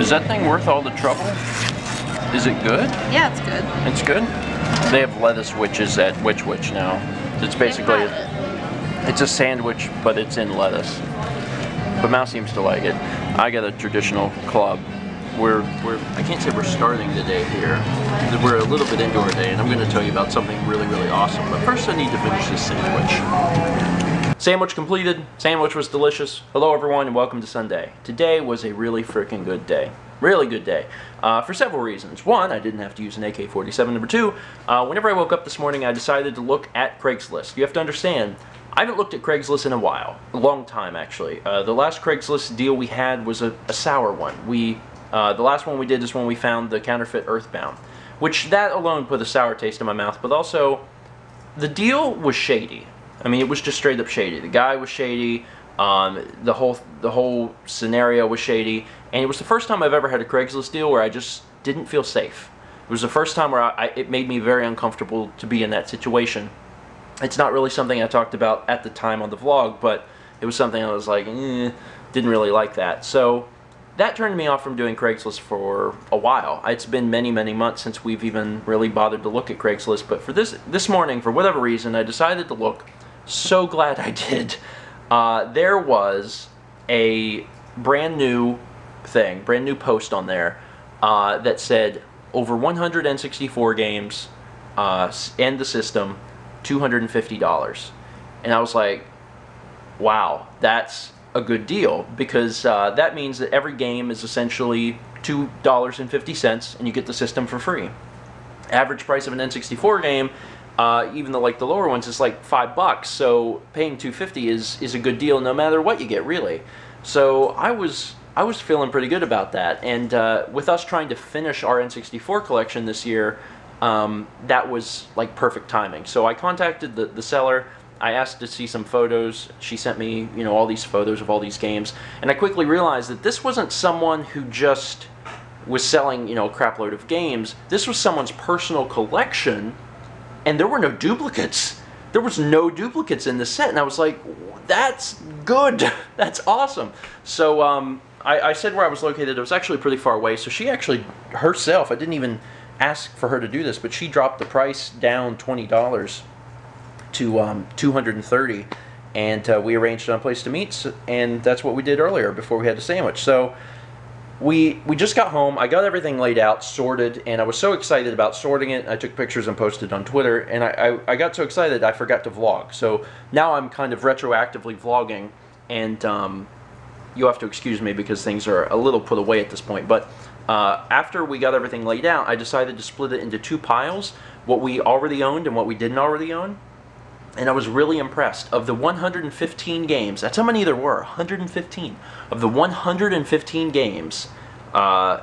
Is that thing worth all the trouble? Is it good? Yeah, it's good. It's good? They have lettuce witches at Witch now. It's basically, it's a sandwich, but it's in lettuce. But Mouse seems to like it. I got a traditional club. I can't say we're starting the day here. We're a little bit into our day, and I'm going to tell you about something really, really awesome. But first I need to finish this sandwich. Sandwich completed. Sandwich was delicious. Hello everyone and welcome to Sunday. Today was a really freaking good day. Really good day. For several reasons. One, I didn't have to use an AK-47. Number two, whenever I woke up this morning I decided to look at Craigslist. You have to understand, I haven't looked at Craigslist in a while. A long time actually. The last Craigslist deal we had was a sour one. The last one we did is when we found the counterfeit Earthbound, which that alone put a sour taste in my mouth, but also the deal was shady. I mean, it was just straight up shady. The guy was shady, the whole scenario was shady, and it was the first time I've ever had a Craigslist deal where I just didn't feel safe. It was the first time where it made me very uncomfortable to be in that situation. It's not really something I talked about at the time on the vlog, but it was something I was like, didn't really like that. So that turned me off from doing Craigslist for a while. It's been many, many months since we've even really bothered to look at Craigslist, but for this morning, for whatever reason, I decided to look. So glad I did. There was a brand new post on there that said over 100 N64 games and the system, $250. And I was like, wow, that's a good deal, because that means that every game is essentially $2.50 and you get the system for free. Average price of an N64 game, even the lower ones, is like $5, so paying $250 is a good deal no matter what you get, really. So I was feeling pretty good about that, and with us trying to finish our N64 collection this year, that was like perfect timing. So I contacted the seller. I asked to see some photos. She sent me, all these photos of all these games, and I quickly realized that this wasn't someone who just was selling, a crap load of games. This was someone's personal collection, and there were no duplicates. There was no duplicates in the set, and I was like, that's good. That's awesome. So I said where I was located. It was actually pretty far away, so she actually herself, I didn't even ask for her to do this, but she dropped the price down $20 to $230, and we arranged on a place to meet, and that's what we did earlier before we had the sandwich. So we just got home. I got everything laid out, sorted, and I was so excited about sorting it. I took pictures and posted on Twitter, and I got so excited I forgot to vlog. So now I'm kind of retroactively vlogging, and you'll have to excuse me because things are a little put away at this point. But after we got everything laid out, I decided to split it into two piles, what we already owned and what we didn't already own. And I was really impressed. Of the 115 games, that's how many there were, 115. Of the 115 games, and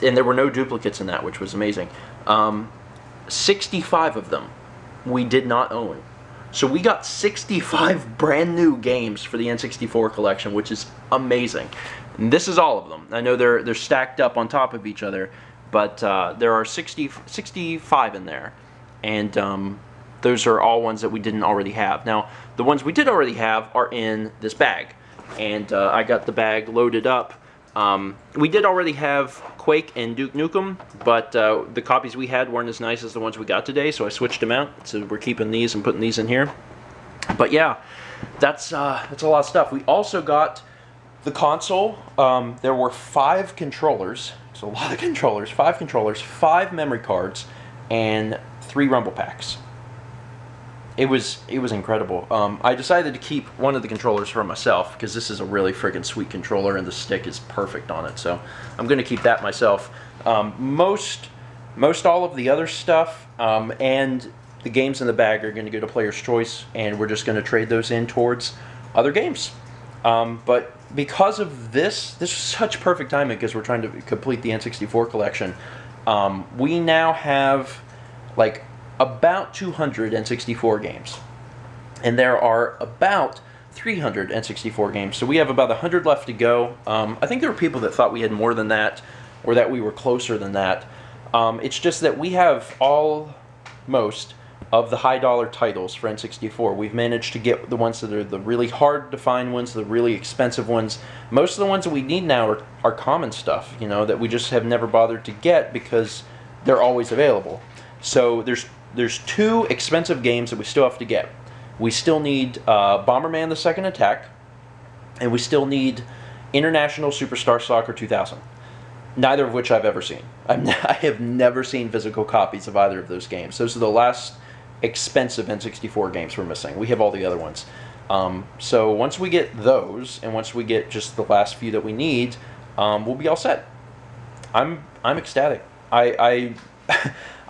there were no duplicates in that, which was amazing, 65 of them we did not own. So we got 65 brand new games for the N64 collection, which is amazing. And this is all of them. I know they're stacked up on top of each other, but there are 65 in there. And those are all ones that we didn't already have. Now, the ones we did already have are in this bag, and I got the bag loaded up. We did already have Quake and Duke Nukem, but the copies we had weren't as nice as the ones we got today, so I switched them out. So we're keeping these and putting these in here. But yeah, that's a lot of stuff. We also got the console. There were 5 controllers, so a lot of controllers, 5 controllers, 5 memory cards, and 3 rumble packs. It was incredible. I decided to keep one of the controllers for myself because this is a really friggin' sweet controller and the stick is perfect on it. So I'm going to keep that myself. Most all of the other stuff and the games in the bag are going to go to Player's Choice, and we're just going to trade those in towards other games. But because of this was such perfect timing because we're trying to complete the N64 collection. We now have like about 200 N64 games, and there are about 300 N64 games, so we have about 100 left to go. I think there were people that thought we had more than that, or that we were closer than that. It's just that we have almost of the high dollar titles for N64. We've managed to get the ones that are the really hard to find ones, the really expensive ones. Most of the ones that we need now are common stuff, you know, that we just have never bothered to get because they're always available. So there's 2 expensive games that we still have to get. We still need Bomberman: The Second Attack, and we still need International Superstar Soccer 2000. Neither of which I've ever seen. I have never seen physical copies of either of those games. Those are the last expensive N64 games we're missing. We have all the other ones. So once we get those, and once we get just the last few that we need, we'll be all set. I'm ecstatic. I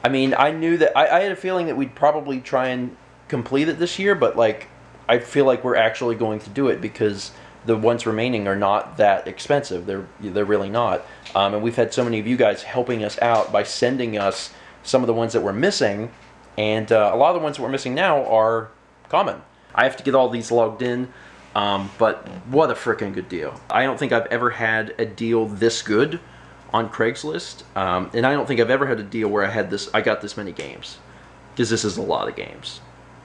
mean, I knew that I had a feeling that we'd probably try and complete it this year, but like I feel like we're actually going to do it because the ones remaining are not that expensive. They're really not. And we've had so many of you guys helping us out by sending us some of the ones that we're missing, and a lot of the ones that we're missing now are common. I have to get all these logged in, but what a freaking good deal. I don't think I've ever had a deal this good on Craigslist, and I don't think I've ever had a deal where I got this many games, because this is a lot of games.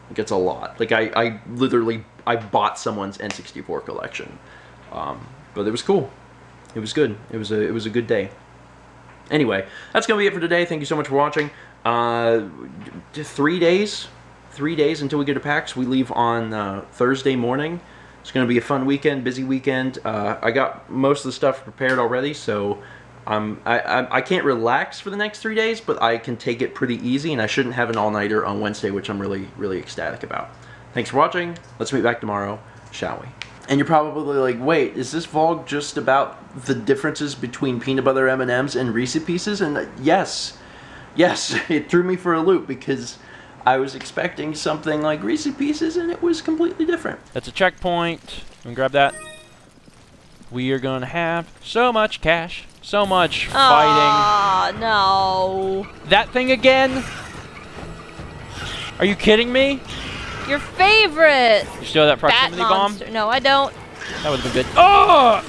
Like, it's a lot. Like, I literally bought someone's N64 collection, but it was cool. It was good. It was a good day. Anyway, that's gonna be it for today. Thank you so much for watching. 3 days until we get to PAX. We leave on Thursday morning. It's gonna be a fun weekend, busy weekend. I got most of the stuff prepared already, so I can't relax for the next 3 days, but I can take it pretty easy, and I shouldn't have an all-nighter on Wednesday, which I'm really ecstatic about. Thanks for watching. Let's meet back tomorrow, shall we? And you're probably like, wait, is this vlog just about the differences between peanut butter M&Ms and Reese Pieces? And yes, it threw me for a loop because I was expecting something like Reese Pieces, and it was completely different. That's a checkpoint. Let me grab that. We are gonna have so much cash, so much fighting. No. That thing again? Are you kidding me? Your favorite. You still have that proximity Bat bomb? monster. No, I don't. That would have been good. Oh!